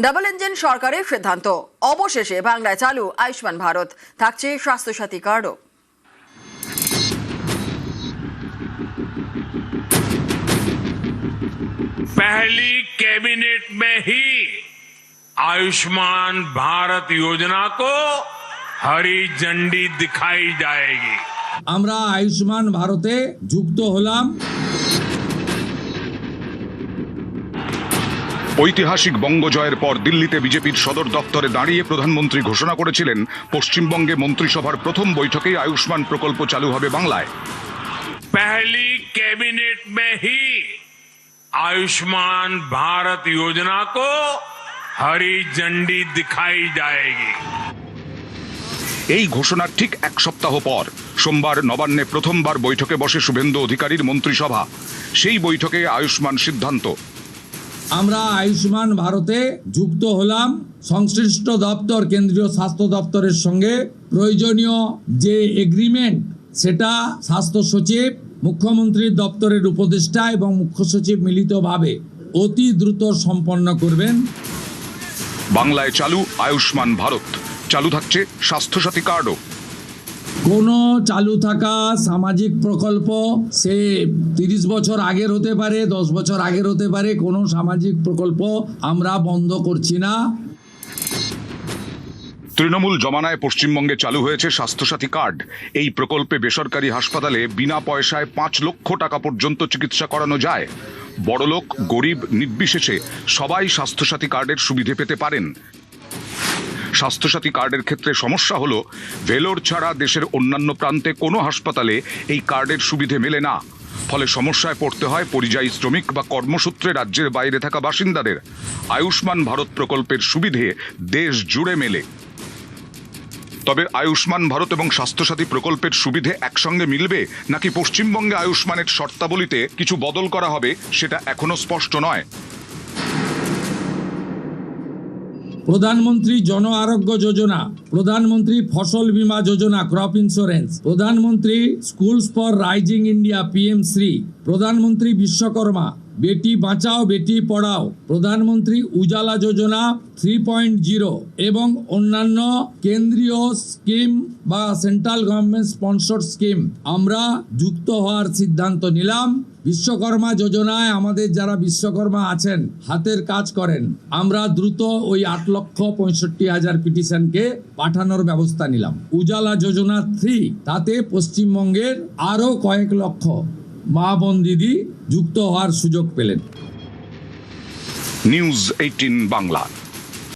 Double engine সরকারের সিদ্ধান্ত, অবশেষে বাংলায় চালু আয়ুষ্মান ভারত, থাকছে স্বাস্থ্যসাথী কার্ডও। पहली कैबिनेट में ही आयुष्मान भारत योजना को हरी झंडी दिखाई जाएगी। আমরা আয়ুষ্মান ভারতে যুক্ত হলাম। ঐতিহাসিক বঙ্গজয়ের পর দিল্লিতে বিজেপির সদর দপ্তরে দাঁড়িয়ে প্রধানমন্ত্রী ঘোষণা করেছিলেন পশ্চিমবঙ্গে মন্ত্রিসভার প্রথম বৈঠকেই আয়ুষ্মান প্রকল্প চালু হবে বাংলায়। पहली कैबिनेट में ही आयुष्मान भारत योजना को हरी झंडी दिखाई जाएगी। এই ঘোষণার ঠিক এক সপ্তাহ পর সোমবার নবান্নে প্রথমবার বৈঠকে বসে শুভেন্দু অধিকারীর মন্ত্রিসভা। সেই বৈঠকে আয়ুষ্মান সিদ্ধান্ত। আমরা আয়ুষ্মান ভারতে যুক্ত হলাম। সংশ্লিষ্ট দপ্তর কেন্দ্রীয় স্বাস্থ্য দপ্তরের সঙ্গে প্রয়োজনীয় যে এগ্রিমেন্ট, সেটা স্বাস্থ্য সচিব, মুখ্যমন্ত্রীর দপ্তরের উপদেষ্টা এবং মুখ্য সচিব মিলিতভাবে অতি দ্রুত সম্পন্ন করবেন। বাংলায় চালু আয়ুষ্মান ভারত, চালু থাকছে স্বাস্থ্যসাথী কার্ডও। কোনো চালু থাকা সামাজিক প্রকল্প, সে 30 বছর আগের হতে পারে, 10 বছর আগের হতে পারে, কোনো সামাজিক প্রকল্প আমরা বন্ধ করছি না। তৃণমূল জমানায় পশ্চিমবঙ্গে চালু হয়েছে স্বাস্থ্যসাথী কার্ড। এই প্রকল্পে বেসরকারি হাসপাতালে বিনা পয়সায় 5 লক্ষ টাকা পর্যন্ত চিকিৎসা করানো যায়। বড়লোক গরিব নির্বিশেষে সবাই স্বাস্থ্যসাথী কার্ডের সুবিধে পেতে পারেন। স্বাস্থ্যসাথী কার্ডের ক্ষেত্রে সমস্যা হলো, ভেলোর ছাড়া দেশের অন্যান্য প্রান্তে কোনো হাসপাতালে এই কার্ডের সুবিধে মেলে না। ফলে সমস্যায় পড়তে হয় পরিযায়ী শ্রমিক বা কর্মসূত্রে রাজ্যের বাইরে থাকা বাসিন্দাদের। আয়ুষ্মান ভারত প্রকল্পের সুবিধে দেশ জুড়ে মেলে। তবে আয়ুষ্মান ভারত এবং স্বাস্থ্যসাথী প্রকল্পের সুবিধে একসঙ্গে মিলবে নাকি পশ্চিমবঙ্গে আয়ুষ্মানের শর্তাবলীতে কিছু বদল করা হবে, সেটা এখনো স্পষ্ট নয়। প্রধানমন্ত্রী জন আরোগ্য যোজনা, প্রধানমন্ত্রী ফসল বীমা যোজনা ক্রপ ইন্স্যুরেন্স, প্রধানমন্ত্রী স্কুলস ফর রাইজিং ইন্ডিয়া PM-শ্রী, প্রধানমন্ত্রী বিশ্বকর্মা, বেটি বাঁচাও বেটি পড়াও, প্রধানমন্ত্রী উজালা যোজনা 3.0 এবং অন্যান্য কেন্দ্রীয় স্কিম বা সেন্ট্রাল গভর্নমেন্ট স্পন্সর্ড স্কিম আমরা যুক্ত হওয়ার সিদ্ধান্ত নিলাম। বিশ্বকর্মা যোজনায় আমাদের যারা বিশ্বকর্মা আছেন, হাতের কাজ করেন, আমরা দ্রুত ওই 8,65,000 পিটিশনকে পাঠানোর ব্যবস্থা নিলাম। উজালা যোজনা 3, তাতে পশ্চিমবঙ্গের আরো কয়েক লক্ষ মা বোন দিদি যুক্ত হওয়ার সুযোগ পেলেন। নিউজ 18 বাংলা।